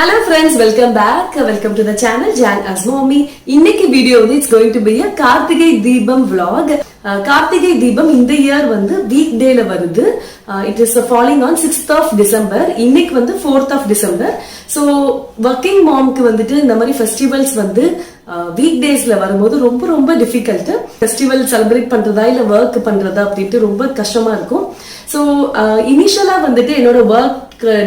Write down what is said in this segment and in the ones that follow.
Hello friends, welcome back. Welcome to the channel Jan as Mommy. இன்னைக்கு video வந்து it's going to be a Karthigai Deepam vlog. Karthigai Deepam இந்த year வந்து week டேல வருது. It is falling on 6th of December. இன்னைக்கு வந்து 4th of December. So working momக்கு வந்துட்டு இந்த மாதிரி festivals வந்து வீக் டேஸ்ல வரும்போது ரொம்ப ரொம்ப டிஃபிகல்ட். ஃபெஸ்டிவல் செலிப்ரேட் பண்றதா இல்ல ஒர்க் பண்றதா அப்படின்ட்டு ரொம்ப கஷ்டமா இருக்கும். ஸோ இனிஷியலா வந்துட்டு என்னோட ஒர்க்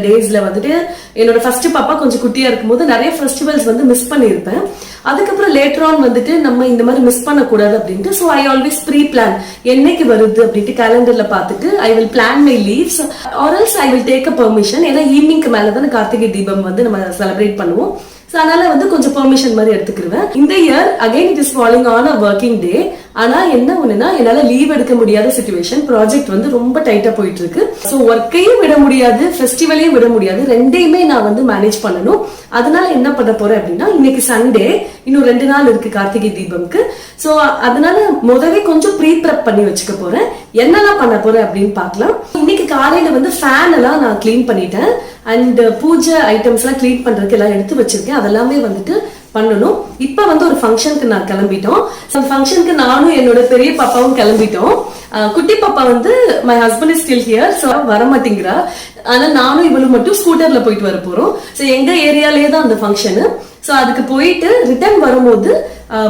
டேஸ்ல வந்துட்டு என்னோட ஃபர்ஸ்ட் பாப்பா கொஞ்சம் குட்டியா இருக்கும்போது நிறைய ஃபெஸ்டிவல்ஸ் வந்து மிஸ் பண்ணியிருப்பேன். அதுக்கப்புறம் லேட்டர் ஆன் வந்துட்டு நம்ம இந்த மாதிரி மிஸ் பண்ணக்கூடாது அப்படின்ட்டு so I always pre plan என்னைக்கு வருது அப்படின்ட்டு கேலண்டர்ல பார்த்துட்டு I will plan my leaves or else I will take a permission. ஏன்னா ஈவினிங்க்கு மேலதான் கார்த்திகை தீபம் வந்து நம்ம செலிப்ரேட் பண்ணுவோம். அதனால வந்து கொஞ்சம் பெர்மிஷன் மாதிரி எடுத்துக்கிருவேன். இந்த year again it is falling on a working day. ஆனா என்ன ஒண்ணுன்னா என்னால லீவ் எடுக்க முடியாத சிச்சுவேஷன். ப்ராஜெக்ட் வந்து ரொம்ப டைட்டா போயிட்டு இருக்கு. ஸோ ஒர்க்கையும் விட முடியாது, ஃபெஸ்டிவலையும் விட முடியாது, ரெண்டையுமே நான் வந்து மேனேஜ் பண்ணணும். அதனால என்ன பண்ண போறேன் அப்படின்னா இன்னைக்கு சண்டே, இன்னும் 2 நாள் இருக்கு கார்த்திகை தீபம்க்கு. ஸோ அதனால முதவே கொஞ்சம் ப்ரீ ப்ரெப் பண்ணி வச்சுக்க போறேன். என்னெல்லாம் பண்ண போறேன் அப்படின்னு பார்க்கலாம். இன்னைக்கு காலையில வந்து ஃபேன் எல்லாம் நான் கிளீன் பண்ணிட்டேன். அண்ட் பூஜை ஐட்டம்ஸ் எல்லாம் கிளீன் பண்றதுக்கு எல்லாம் எடுத்து வச்சிருக்கேன். அதெல்லாமே வந்துட்டு பண்ணணும். இப்ப வந்து ஒரு ஃபங்க்ஷனுக்கு நான் கிளம்பிட்டோம். ஃபங்க்ஷனுக்கு நானும் என்னோட பெரிய பாப்பாவும் கிளம்பிட்டோம். குட்டி பாப்பா வந்து my husband is still here, so வர மாட்டேங்கிறா. ஆனா நானும் இவளும் மட்டும் ஸ்கூட்டர்ல போயிட்டு வர போறோம். ஸோ எங்க ஏரியாலே தான் அந்த ஃபங்க்ஷனு. ஸோ அதுக்கு போயிட்டு ரிட்டர்ன் வரும்போது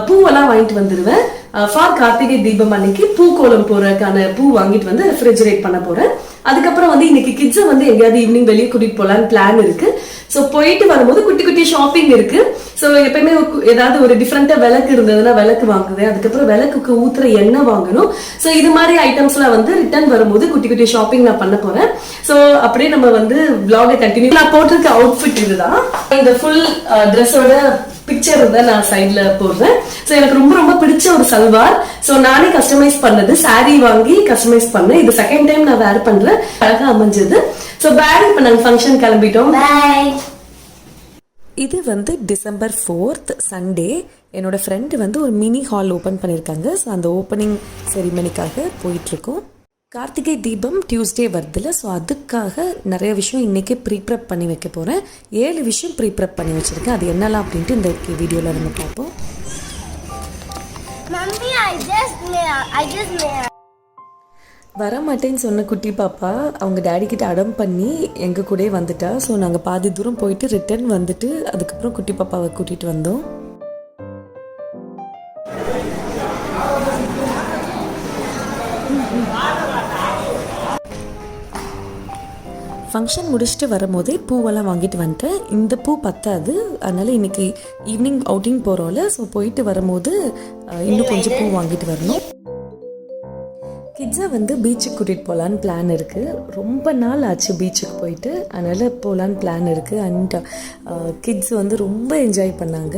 பூவெல்லாம் வாங்கிட்டு வந்துருவேன். ஃபார் கார்த்திகை தீபம் அன்னைக்கு பூ கோலம் போறதுக்கான பூ வாங்கிட்டு வந்து ரெஃப்ரிஜரேட் பண்ண போறேன். அதுக்கப்புறம் வந்து இன்னைக்கு கிட்ஸை வந்து எங்கேயாவது ஈவினிங் வெளியே கூட்டிட்டு போலான்னு பிளான் இருக்கு. ஸோ போயிட்டு வரும்போது குட்டி குட்டி ஷாப்பிங் இருக்கு. ஸோ எப்பயுமே ஏதாவது ஒரு டிஃப்ரெண்டா விளக்கு இருந்ததுன்னா விளக்கு வாங்குவேன். அதுக்கப்புறம் விளக்குக்கு ஊத்துற எண்ணெய் வாங்கணும். ஸோ இது மாதிரி ஐட்டம்ஸ்லாம் வந்து ரிட்டர்ன் வரும்போது குட்டி குட்டி ஷாப்பிங் நான் பண்ண போறேன். ஸோ அப்படியே நம்ம வந்து vlog-ஐ கண்டினியூ. நான் போட்டிருக்க அவுட்ஃபிட் இதுதான். இந்த ஃபுல் ட்ரெஸ்ஸோட பிக்சர் தான் நான் சைட்ல போடுறேன். ஸோ எனக்கு ரொம்ப ரொம்ப பிடிச்ச ஒரு சல்வார். ஸோ நானே கஸ்டமைஸ் பண்ணது, சாரி வாங்கி கஸ்டமைஸ் பண்ணேன். இது செகண்ட் டைம் நான் வேர் பண்றேன். அழகா அமைஞ்சது. ஸோ பேக் இப்ப நாங்க ஃபங்க்ஷன் கிளம்பிட்டோம். இது வந்து டிசம்பர் 4th சண்டே. என்னோட ஃப்ரெண்டு வந்து ஒரு மினி ஹால் ஓப்பன் பண்ணியிருக்காங்க. ஸோ அந்த ஓப்பனிங் செரிமனிக்காக போயிட்டு இருக்கோம். கார்த்திகை தீபம் டியூஸ்டே வருதுல, ஸோ அதுக்காக நிறைய விஷயம் இன்னைக்கு ப்ரீப்ரெப் பண்ணி வைக்க போகிறேன். 7 விஷயம் ப்ரீப்ரெப் பண்ணி வச்சுருக்கேன். அது என்னெல்லாம் அப்படின்ட்டு இந்த வீடியோவில் நம்ம பார்ப்போம். வரமாட்டேன்னு சொன்ன குட்டி பாப்பா அவங்க டேடி கிட்ட அடம் பண்ணி எங்கள் கூட வந்துட்டா. ஸோ நாங்கள் பாதி தூரம் போயிட்டு ரிட்டர்ன் வந்துட்டு அதுக்கப்புறம் குட்டி பாப்பாவை கூட்டிகிட்டு வந்தோம். ஃபங்க்ஷன் முடிச்சுட்டு வரும்போதே பூவெல்லாம் வாங்கிட்டு வந்துட்டேன். இந்த பூ பத்தாது, அதனால் இன்றைக்கி ஈவினிங் அவுட்டிங் போகிறோம்ல, ஸோ போயிட்டு வரும்போது இன்னும் கொஞ்சம் பூ வாங்கிட்டு வரணும். கிட்ஸை வந்து பீச்சுக்கு கூட்டிகிட்டு போகலான்னு பிளான் இருக்குது. ரொம்ப நாள் ஆச்சு பீச்சுக்கு போயிட்டு, அதனால் போகலான்னு பிளான் இருக்குது. அண்ட் கிட்ஸ் வந்து ரொம்ப என்ஜாய் பண்ணாங்க.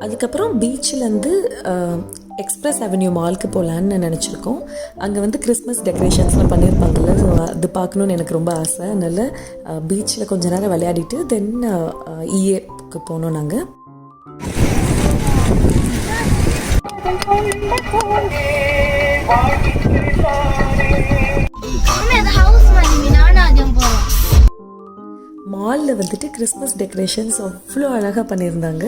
அதுக்கப்புறம் பீச்சிலேருந்து எக்ஸ்பிரஸ் அவென்யூ மாலுக்கு போகலான்னு நினச்சிருக்கோம். அங்கே வந்து கிறிஸ்மஸ் டெக்கரேஷன்ஸ்லாம் பண்ணியிருப்பாங்கல்ல, ஸோ அது பார்க்கணுன்னு எனக்கு ரொம்ப ஆசை. அதனால் பீச்சில் கொஞ்ச நேரம் விளையாடிட்டு தென் இஏக்கு போனோம் நாங்கள். மாலில் வந்துட்டு கிறிஸ்மஸ் டெக்கரேஷன்ஸ் அவ்வளோ அழகாக பண்ணியிருந்தாங்க.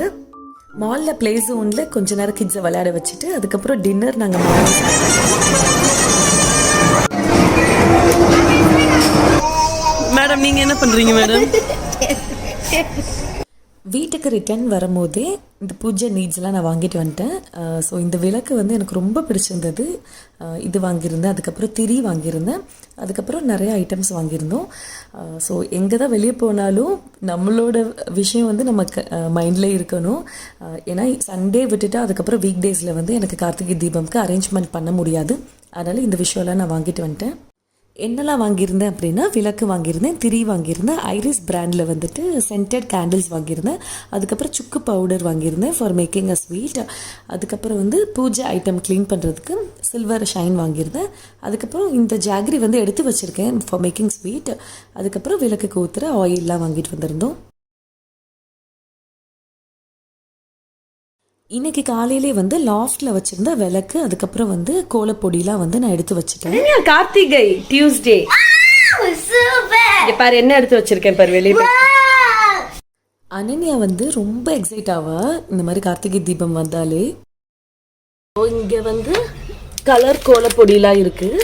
மாலில் பிளே ஜோனில் கொஞ்ச நேரம் கிட்ஸை விளையாட வச்சுட்டு அதுக்கப்புறம் டின்னர் நாங்கள் மேடம். நீங்கள் என்ன பண்ணுறீங்க மேடம்? வீட்டுக்கு ரிட்டர்ன் வரும்போதே இந்த பூஜா நீட்ஸ்லாம் நான் வாங்கிட்டு வந்துட்டேன். ஸோ இந்த விளக்கு வந்து எனக்கு ரொம்ப பிடிச்சிருந்தது. இது வாங்கியிருந்தேன். அதுக்கப்புறம் திரி வாங்கியிருந்தேன். அதுக்கப்புறம் நிறைய ஐட்டம்ஸ் வாங்கியிருந்தோம். ஸோ எங்கே தான் வெளியே போனாலும் நம்மளோட விஷயம் வந்து நம்ம மைண்டில் இருக்கணும். ஏன்னா சண்டே விட்டுட்டா அதுக்கப்புறம் வீக் டேஸில் வந்து எனக்கு கார்த்திகை தீபம்க்கு அரேஞ்ச்மெண்ட் பண்ண முடியாது. அதனால் இந்த விஷயம்லாம் நான் வாங்கிட்டு வந்துட்டேன். என்னெல்லாம் வாங்கியிருந்தேன் அப்படின்னா விளக்கு வாங்கியிருந்தேன், திரி வாங்கியிருந்தேன், ஐரிஸ் பிராண்டில் வந்துட்டு சென்டட் கேண்டில்ஸ் வாங்கியிருந்தேன். அதுக்கப்புறம் சுக்கு பவுடர் வாங்கியிருந்தேன் ஃபார் மேக்கிங் அ ஸ்வீட். அதுக்கப்புறம் வந்து பூஜை ஐட்டம் க்ளீன் பண்ணுறதுக்கு சில்வர் ஷைன் வாங்கியிருந்தேன். அதுக்கப்புறம் இந்த ஜாகரி வந்து எடுத்து வச்சுருக்கேன் ஃபார் மேக்கிங் ஸ்வீட். அதுக்கப்புறம் விளக்குக்கு ஊற்றுற ஆயிலெலாம் வாங்கிட்டு வந்திருந்தோம். இன்னைக்கு காலையிலே வந்து லாஃப்ட்ல வச்சிருந்த விளக்கு, அதுக்கப்புறம் வந்து கோலப்பொடிலாம் வந்து நான் எடுத்து வச்சுட்டேன். கார்த்திகை டியூஸ்டே பாரு என்ன எடுத்து வச்சிருக்கேன் பாரு வெளியே. அனன்யா வந்து ரொம்ப எக்ஸைட் ஆவா இந்த மாதிரி கார்த்திகை தீபம் வந்தாலே. இங்கே வந்து கலர் கோலப்பொடியெலாம் இருக்குது.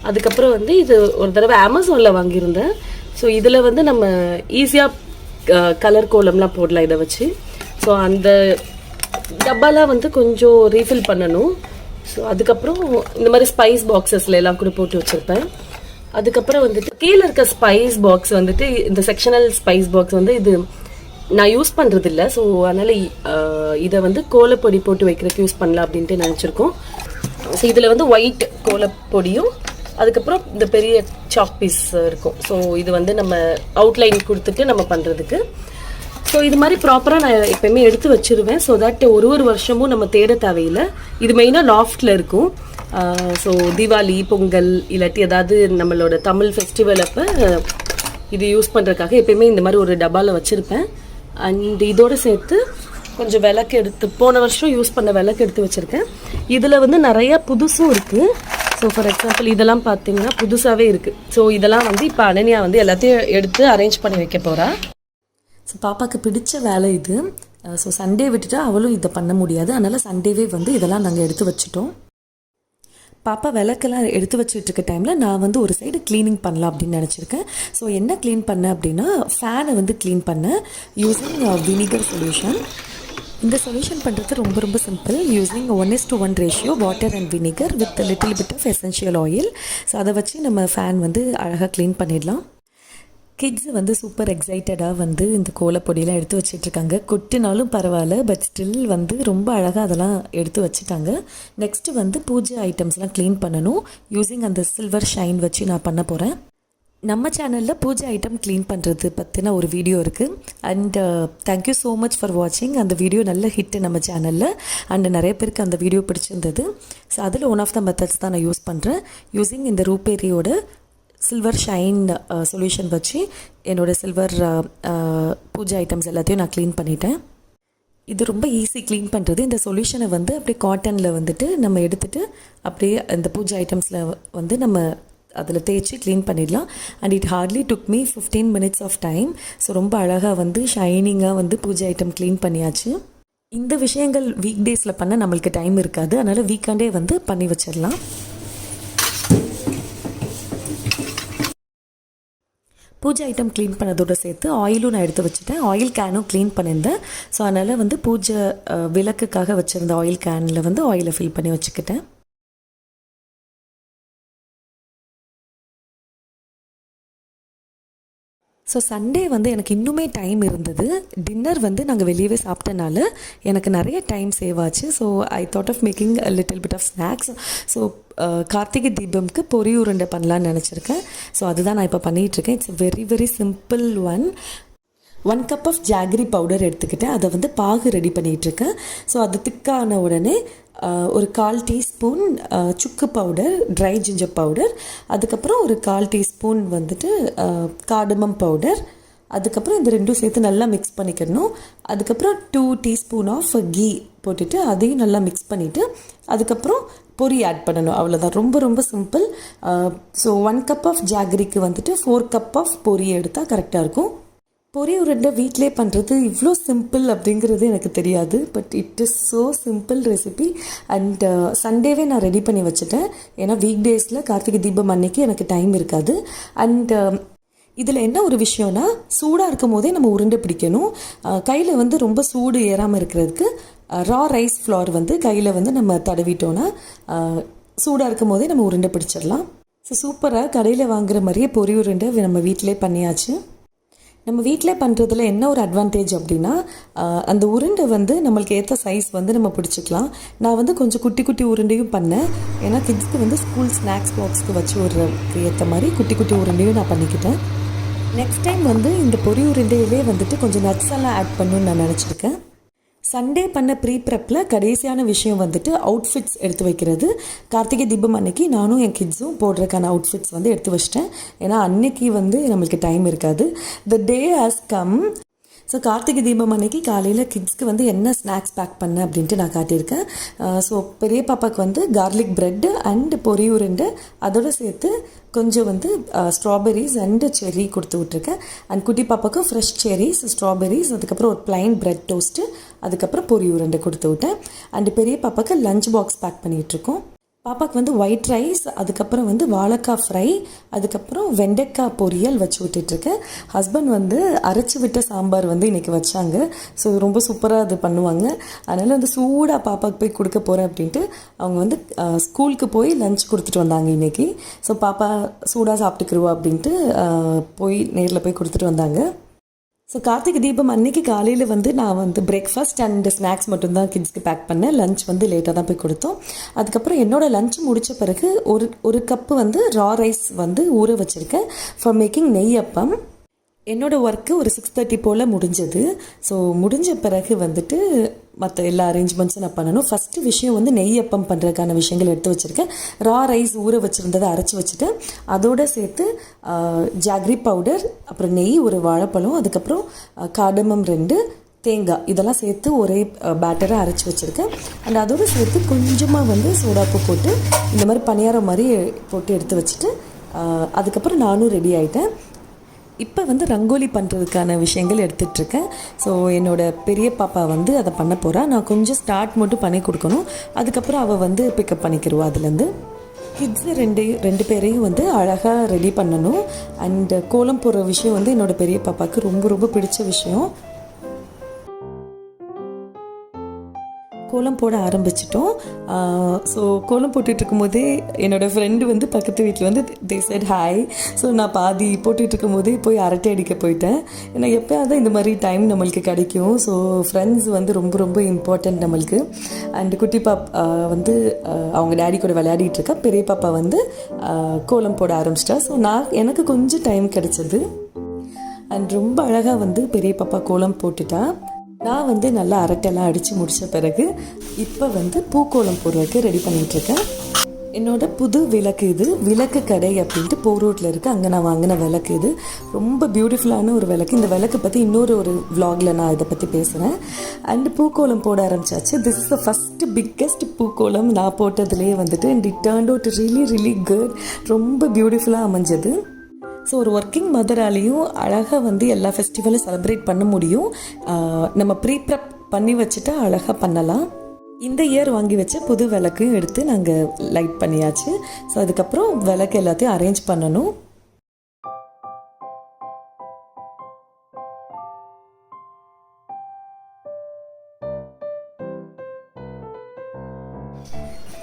அதுக்கப்புறம் வந்து இது ஒரு தடவை அமேசானில் வாங்கியிருந்தேன். ஸோ இதில் வந்து நம்ம ஈஸியாக கலர் கோலம்லாம் போடலாம் இதை வச்சு. ஸோ அந்த டப்பாலாம் வந்து கொஞ்சம் ரீஃபில் பண்ணணும். ஸோ அதுக்கப்புறம் இந்த மாதிரி ஸ்பைஸ் பாக்ஸஸில் எல்லாம் கூட போட்டு வச்சுருப்பேன். அதுக்கப்புறம் வந்துட்டு கீழே இருக்க ஸ்பைஸ் பாக்ஸ் வந்துட்டு இந்த செக்ஷனல் ஸ்பைஸ் பாக்ஸ் வந்து இது நான் யூஸ் பண்ணுறது இல்லை. ஸோ அதனால் இதை வந்து கோலப்பொடி போட்டு வைக்கிறதுக்கு யூஸ் பண்ணலாம் அப்படின்ட்டு நினச்சிருக்கோம். ஸோ இதில் வந்து ஒயிட் கோலப்பொடியும் அதுக்கப்புறம் இந்த பெரிய சாக் பீஸ் இருக்கும். ஸோ இது வந்து நம்ம அவுட்லைன் கொடுத்துட்டு நம்ம பண்ணுறதுக்கு. ஸோ இது மாதிரி ப்ராப்பராக நான் எப்போயுமே எடுத்து வச்சுருவேன். ஸோ தட் ஒரு வருஷமும் நம்ம தேட தேவையில்லை. இது மெயினாக லாஃப்டில் இருக்கும். ஸோ தீபாவளி, பொங்கல் இல்லாட்டி ஏதாவது நம்மளோட தமிழ் ஃபெஸ்டிவல் அப்போ இது யூஸ் பண்ணுறதுக்காக எப்பயுமே இந்த மாதிரி ஒரு டப்பாவில் வச்சுருப்பேன். அண்ட் இதோடு சேர்த்து கொஞ்சம் விளக்கு எடுத்து போன வருஷம் யூஸ் பண்ண விளக்கு எடுத்து வச்சுருக்கேன். இதில் வந்து நிறையா புதுசும் இருக்குது. ஸோ ஃபார் எக்ஸாம்பிள் இதெல்லாம் பார்த்தீங்கன்னா புதுசாகவே இருக்குது. ஸோ இதெல்லாம் வந்து இப்போ அனன்யா வந்து எல்லாத்தையும் எடுத்து அரேஞ்ச் பண்ணி வைக்க போகிறா. ஸோ பாப்பாவுக்கு பிடிச்ச வேலை இது. ஸோ சண்டே விட்டுட்டா அவளும் இதை பண்ண முடியாது. அதனால் சண்டேவே வந்து இதெல்லாம் நாங்கள் எடுத்து வச்சுட்டோம். பாப்பா விளக்கெல்லாம் எடுத்து வச்சுட்டு இருக்க டைமில் நான் வந்து ஒரு சைடு க்ளீனிங் பண்ணலாம் அப்படின்னு நினச்சிருக்கேன். ஸோ என்ன க்ளீன் பண்ணேன் அப்படின்னா ஃபேனை வந்து க்ளீன் பண்ணேன் யூஸிங் வினிகர் சொல்யூஷன். இந்த சொல்யூஷன் பண்ணுறது ரொம்ப ரொம்ப simple. Using 1:1 ratio water and vinegar with little bit of essential oil. So அதை வச்சு நம்ம ஃபேன் வந்து அழகாக க்ளீன் பண்ணிடலாம். கிட்ஸு வந்து சூப்பர் எக்ஸைட்டடாக வந்து இந்த கோலப்பொடியெலாம் எடுத்து வச்சிட்ருக்காங்க. கொட்டினாலும் பரவாயில்ல, பட் ஸ்டில் வந்து ரொம்ப அழகாக அதெல்லாம் எடுத்து வச்சுட்டாங்க. நெக்ஸ்ட்டு வந்து பூஜை ஐட்டம்ஸ்லாம் க்ளீன் பண்ணணும். யூஸிங் அந்த சில்வர் ஷைன் வச்சு நான் பண்ண போகிறேன். நம்ம சேனலில் பூஜை ஐட்டம் க்ளீன் பண்ணுறது பற்றின ஒரு வீடியோ இருக்குது. And thank you so much for வாட்சிங். அந்த வீடியோ நல்ல ஹிட்டு நம்ம சேனலில். அண்ட் நிறைய பேருக்கு அந்த வீடியோ பிடிச்சிருந்தது. ஸோ அதில் ஒன் ஆஃப் த மெத்தட்ஸ் தான் நான் யூஸ் பண்ணுறேன். யூஸிங் இந்த ரூபேரியோட சில்வர் ஷைன் சொல்யூஷன் வச்சு என்னோடய சில்வர் பூஜை ஐட்டம்ஸ் எல்லாத்தையும் நான் க்ளீன் பண்ணிட்டேன். இது ரொம்ப ஈஸி க்ளீன் பண்ணுறது. இந்த சொல்யூஷனை வந்து அப்படியே காட்டனில் வந்துட்டு நம்ம எடுத்துகிட்டு அப்படியே அந்த பூஜை ஐட்டம்ஸில் வந்து நம்ம அதில் தேய்ச்சி க்ளீன் பண்ணிடலாம். And it hardly took me 15 minutes of time. So ரொம்ப அழகாக வந்து ஷைனிங்காக வந்து பூஜை ஐட்டம் க்ளீன் பண்ணியாச்சு. இந்த விஷயங்கள் வீக் டேஸில் பண்ண நம்மளுக்கு டைம் இருக்காது. அதனால் வீக்கெண்டே வந்து பண்ணி வச்சிடலாம். பூஜை ஐட்டம் க்ளீன் பண்ணதோடு சேர்த்து ஆயிலும் நான் எடுத்து வச்சுட்டேன். ஆயில் கேனும் க்ளீன் பண்ணியிருந்தேன். ஸோ அதனால் வந்து பூஜை விளக்குக்காக வச்சுருந்த ஆயில் கேனில் வந்து ஆயிலை ஃபில் பண்ணி வச்சுக்கிட்டேன். ஸோ சண்டே வந்து எனக்கு இன்னுமே டைம் இருந்தது. டின்னர் வந்து நாங்கள் வெளியவே சாப்பிட்டனால எனக்கு நிறைய டைம் சேவ் ஆச்சு. So I thought of making a little bit of snacks. So Karthigai தீபம்க்கு பொரி உருண்டை பண்ணலான்னு நினச்சிருக்கேன். ஸோ அதுதான் நான் இப்போ பண்ணிகிட்ருக்கேன். It's very very simple one. 1 cup of jaggery powder எடுத்துக்கிட்டேன். அதை வந்து பாகு ரெடி பண்ணிகிட்ருக்கேன். ஸோ அது திக்கான உடனே ஒரு 1/4 டீஸ்பூன் சுக்கு பவுடர், ட்ரை ஜிஞ்சர் பவுடர், அதுக்கப்புறம் ஒரு 1/4 டீஸ்பூன் வந்துட்டு கார்டமம் பவுடர், அதுக்கப்புறம் இந்த ரெண்டும் சேர்த்து நல்லா மிக்ஸ் பண்ணிக்கணும். அதுக்கப்புறம் 2 டீஸ்பூன் ஆஃப் கீ போட்டுட்டு அதையும் நல்லா மிக்ஸ் பண்ணிவிட்டு அதுக்கப்புறம் பொரி ஆட் பண்ணணும். அவ்வளோதான், ரொம்ப ரொம்ப சிம்பிள். ஸோ 1 cup ஆஃப் ஜாகரிக்கு வந்துட்டு 4 cup ஆஃப் பொரி எடுத்தால் கரெக்டாக இருக்கும். பொரி உருண்டை வீட்டிலே பண்ணுறது இவ்வளோ சிம்பிள் அப்படிங்கிறது எனக்கு தெரியாது. But it is so simple recipe. And சண்டேவே நான் ரெடி பண்ணி வச்சுட்டேன். ஏன்னா வீக் டேஸில் கார்த்திகை தீபம் அன்னைக்கு எனக்கு டைம் இருக்காது. அண்ட் இதில் என்ன ஒரு விஷயம்னா, சூடாக இருக்கும் போதே நம்ம உருண்டை பிடிக்கணும். கையில் வந்து ரொம்ப சூடு ஏறாமல் இருக்கிறதுக்கு ரா ரைஸ் ஃப்ளார் வந்து கையில் வந்து நம்ம தடவிட்டோன்னா சூடாக இருக்கும் போதே நம்ம உருண்டை பிடிச்சிடலாம். ஸோ சூப்பராக கடையில் வாங்குகிற மாதிரியே பொரி உருண்டை நம்ம வீட்டிலே பண்ணியாச்சு. நம்ம வீட்டிலே பண்ணுறதுல என்ன ஒரு அட்வான்டேஜ் அப்படின்னா, அந்த உருண்டை வந்து நம்மளுக்கு ஏற்ற சைஸ் வந்து நம்ம பிடிச்சிக்கலாம். நான் வந்து கொஞ்சம் குட்டி குட்டி உருண்டையும் பண்ணேன். ஏன்னா கிட்ஸ்க்கு வந்து ஸ்கூல் ஸ்நாக்ஸ் பாக்ஸ்க்கு வச்சு விடுறதுக்கு ஏற்ற மாதிரி குட்டி குட்டி உருண்டையும் நான் பண்ணிக்கிட்டேன். நெக்ஸ்ட் டைம் வந்து இந்த பொரி உருண்டையிலே வந்துட்டு கொஞ்சம் நட்ஸ் எல்லாம் ஆட் பண்ணணும்னு நான் நினச்சிருக்கேன். சண்டே பண்ண ப்ரீப்ரெப்பில் கடைசியான விஷயம் வந்துட்டு அவுட்ஃபிட்ஸ் எடுத்து வைக்கிறது. கார்த்திகை தீபம் அன்னைக்கு நானும் என் கிட்ஸும் போடுறதுக்கான அவுட்ஃபிட்ஸ் வந்து எடுத்து வச்சிட்டேன். ஏன்னா அன்னைக்கு வந்து நம்மளுக்கு டைம் இருக்காது. த டே has come. So Karthigai Deepam அன்னைக்கு காலையில் கிட்ஸ்க்கு வந்து என்ன ஸ்நாக்ஸ் பேக் பண்ண அப்படின்ட்டு நான் காட்டியிருக்கேன். ஸோ பெரிய பாப்பாவுக்கு வந்து கார்லிக் ப்ரெட்டு அண்ட் பொரி உருண்டை, அதோடு சேர்த்து கொஞ்சம் வந்து ஸ்ட்ராபெரிஸ் அண்ட் செர்ரி கொடுத்து விட்ருக்கேன். அண்ட் குட்டி பாப்பாவுக்கு ஃப்ரெஷ் செர்ரிஸ், ஸ்ட்ராபெரிஸ், அதுக்கப்புறம் ஒரு பிளைன் பிரெட் டோஸ்ட்டு, அதுக்கப்புறம் பொரி உருண்டை கொடுத்து விட்டேன். அண்டு பெரிய பாப்பாவுக்கு லஞ்ச் பாக்ஸ் பேக் பண்ணிகிட்ருக்கோம். பாப்பாவுக்கு வந்து ஒயிட் ரைஸ், அதுக்கப்புறம் வந்து வாழைக்காய் ஃப்ரை, அதுக்கப்புறம் வெண்டைக்காய் பொரியல் வச்சு விட்டுட்ருக்கேன். ஹஸ்பண்ட் வந்து அரைச்சி விட்ட சாம்பார் வந்து இன்றைக்கி வச்சாங்க. ஸோ ரொம்ப சூப்பராக அது பண்ணுவாங்க. அதனால் வந்து சூடாக பாப்பாவுக்கு போய் கொடுக்க போகிறேன் அப்படின்ட்டு அவங்க வந்து ஸ்கூலுக்கு போய் லஞ்ச் கொடுத்துட்டு வந்தாங்க இன்றைக்கி. ஸோ பாப்பா சூடாக சாப்பிட்டுக்குருவா அப்படின்ட்டு போய் நேரில் போய் கொடுத்துட்டு வந்தாங்க. ஸோ கார்த்திகை தீபம் அன்றைக்கி காலையில் வந்து நான் வந்து பிரேக்ஃபாஸ்ட் அண்ட் ஸ்நாக்ஸ் மட்டும்தான் கிட்ஸ்க்கு பேக் பண்ணேன். லஞ்ச் வந்து லேட்டாக தான் போய் கொடுத்தோம். அதுக்கப்புறம் என்னோடய லஞ்ச் முடித்த பிறகு ஒரு கப்பு வந்து ரா ரைஸ் வந்து ஊற வச்சுருக்கேன் ஃபார் மேக்கிங் நெய்யப்பம். என்னோடய ஒர்க்கு ஒரு 6:30 போல் முடிஞ்சது. ஸோ முடிஞ்ச பிறகு வந்துட்டு மற்ற எல்லா அரேஞ்ச்மெண்ட்ஸும் நான் பண்ணணும். ஃபஸ்ட்டு விஷயம் வந்து நெய்யப்பம் பண்ணுறதுக்கான விஷயங்கள் எடுத்து வச்சுருக்கேன். ரா ரைஸ் ஊற வச்சுருந்ததை அரைச்சி வச்சுட்டு அதோடு சேர்த்து ஜாக்ரி பவுடர், அப்புறம் நெய், ஒரு வாழைப்பழம், அதுக்கப்புறம் காடமம் 2, தேங்காய், இதெல்லாம் சேர்த்து ஒரே பேட்டராக அரைச்சி வச்சுருக்கேன். அண்ட் அதோடு சேர்த்து கொஞ்சமாக வந்து சோடாப்பு போட்டு இந்த மாதிரி பணியாரம் மாதிரி போட்டு எடுத்து வச்சுட்டு அதுக்கப்புறம் நானும் ரெடி ஆகிட்டேன். இப்போ வந்து ரங்கோலி பண்ணுறதுக்கான விஷயங்கள் எடுத்துகிட்ருக்கேன். ஸோ என்னோடய பெரிய பாப்பா வந்து அதை பண்ண போகிறா. நான் கொஞ்சம் ஸ்டார்ட் மட்டும் பண்ணி கொடுக்கணும். அதுக்கப்புறம் அவள் வந்து பிக்கப் பண்ணிக்கிடுவா. அதுலேருந்து கிட்ஸு ரெண்டு பேரையும் வந்து அழகாக ரெடி பண்ணணும். அண்டு கோலம் போடுற விஷயம் வந்து என்னோடய பெரிய பாப்பாவுக்கு ரொம்ப ரொம்ப பிடிச்ச விஷயம். கோலம் போட ஆரம்பிச்சிட்டோம். ஸோ கோலம் போட்டுட்ருக்கும் போதே என்னோடய ஃப்ரெண்டு வந்து பக்கத்து வீட்டில் வந்து தே செட் ஹாய். ஸோ நான் பாதி போட்டுட்ருக்கும் போதே போய் அரட்டை அடிக்க போயிட்டேன். ஏன்னா எப்போயாவது இந்த மாதிரி டைம் நம்மளுக்கு கிடைக்கும். ஸோ ஃப்ரெண்ட்ஸ் வந்து ரொம்ப ரொம்ப இம்பார்ட்டண்ட் நம்மளுக்கு. அண்டு குட்டி பாப்பா வந்து அவங்க டேடி கூட விளையாடிட்டு இருக்கா. பெரிய பாப்பா வந்து கோலம் போட ஆரம்பிச்சிட்டா. ஸோ எனக்கு கொஞ்சம் டைம் கிடச்சிது. அண்ட் ரொம்ப அழகாக வந்து பெரிய பாப்பா கோலம் போட்டுட்டா. நான் வந்து நல்லா அரட்டெல்லாம் அடித்து முடித்த பிறகு இப்போ வந்து பூக்கோலம் போடுறதுக்கு ரெடி பண்ணிகிட்ருக்கேன். என்னோட புது விளக்கு இது. விளக்கு கடை அப்படின்ட்டு போரூட்டில் இருக்குது. அங்கே நான் வாங்கின விளக்கு இது. ரொம்ப பியூட்டிஃபுல்லான ஒரு விளக்கு. இந்த விளக்கு பற்றி இன்னொரு விலாகில் நான் இதை பற்றி பேசுகிறேன். அண்டு பூக்கோலம் போட ஆரம்பிச்சாச்சு. This is the first biggest பூக்கோலம் நான் போட்டதுலேயே வந்துட்டு. And it turned out really good. ரொம்ப பியூட்டிஃபுல்லாக அமைஞ்சது. ஸோ ஒரு ஒர்க்கிங் மதராலையும் அழகாக வந்து எல்லா ஃபெஸ்டிவலும் செலிப்ரேட் பண்ண முடியும். நம்ம ப்ரீப்ரெப் பண்ணி வச்சுட்டா அழகாக பண்ணலாம். இந்த இயர் வாங்கி வச்ச புது விளக்கையும் எடுத்து நாங்கள் லைட் பண்ணியாச்சு. ஸோ அதுக்கப்புறம் விளக்கு எல்லாத்தையும் அரேஞ்ச் பண்ணணும்.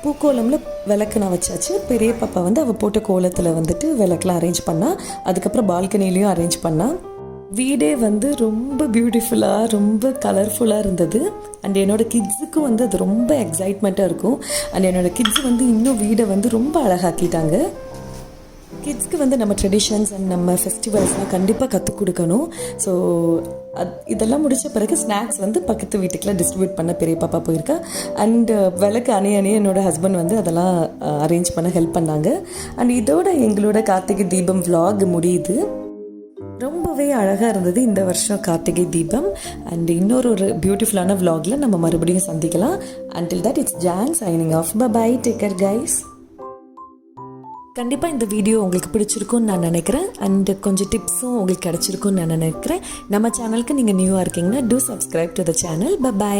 பூக்கோலமில் விளக்கு நான் வச்சாச்சு. பெரிய பாப்பா வந்து அவள் போட்ட கோலத்தில் வந்துட்டு விளக்கெலாம் அரேஞ்ச் பண்ணால். அதுக்கப்புறம் பால்கனிலையும் அரேஞ்ச் பண்ணால். வீடே வந்து ரொம்ப பியூட்டிஃபுல்லாக ரொம்ப கலர்ஃபுல்லாக இருந்தது. அண்ட் என்னோடய கிட்ஸுக்கும் வந்து அது ரொம்ப எக்ஸைட்மெண்ட்டாக இருக்கும். அண்ட் என்னோடய கிட்ஸ் வந்து இன்னும் வீடை வந்து ரொம்ப அழகாக்கிட்டாங்க. கிட்ஸ்க்கு வந்து நம்ம ட்ரெடிஷன்ஸ் அண்ட் நம்ம ஃபெஸ்டிவல்ஸ்லாம் கண்டிப்பாக கற்றுக் கொடுக்கணும். ஸோ இதெல்லாம் முடித்த பிறகு ஸ்நாக்ஸ் வந்து பக்கத்து வீட்டுக்கெலாம் டிஸ்ட்ரிபியூட் பண்ண பெரிய பாப்பா போயிருக்கா. அண்டு விளக்கு அணைய என்னோடய ஹஸ்பண்ட் வந்து அதெல்லாம் அரேஞ்ச் பண்ண ஹெல்ப் பண்ணாங்க. அண்ட் இதோட எங்களோட கார்த்திகை தீபம் விலாக் முடியுது. ரொம்பவே அழகாக இருந்தது இந்த வருஷம் கார்த்திகை தீபம். அண்ட் இன்னொரு பியூட்டிஃபுல்லான விலாகில் நம்ம மறுபடியும் சந்திக்கலாம். Until that it's John signing off. Bye, take care guys. கண்டிப்பாக இந்த வீடியோ உங்களுக்கு பிடிச்சிருக்குன்னு நான் நினைக்கிறேன். அண்டு கொஞ்சம் டிப்ஸும் உங்களுக்கு கிடச்சிருக்குன்னு நான் நினைக்கிறேன். நம்ம சேனலுக்கு நீங்கள் நியூவாக இருக்கீங்கன்னா do subscribe to the channel. By.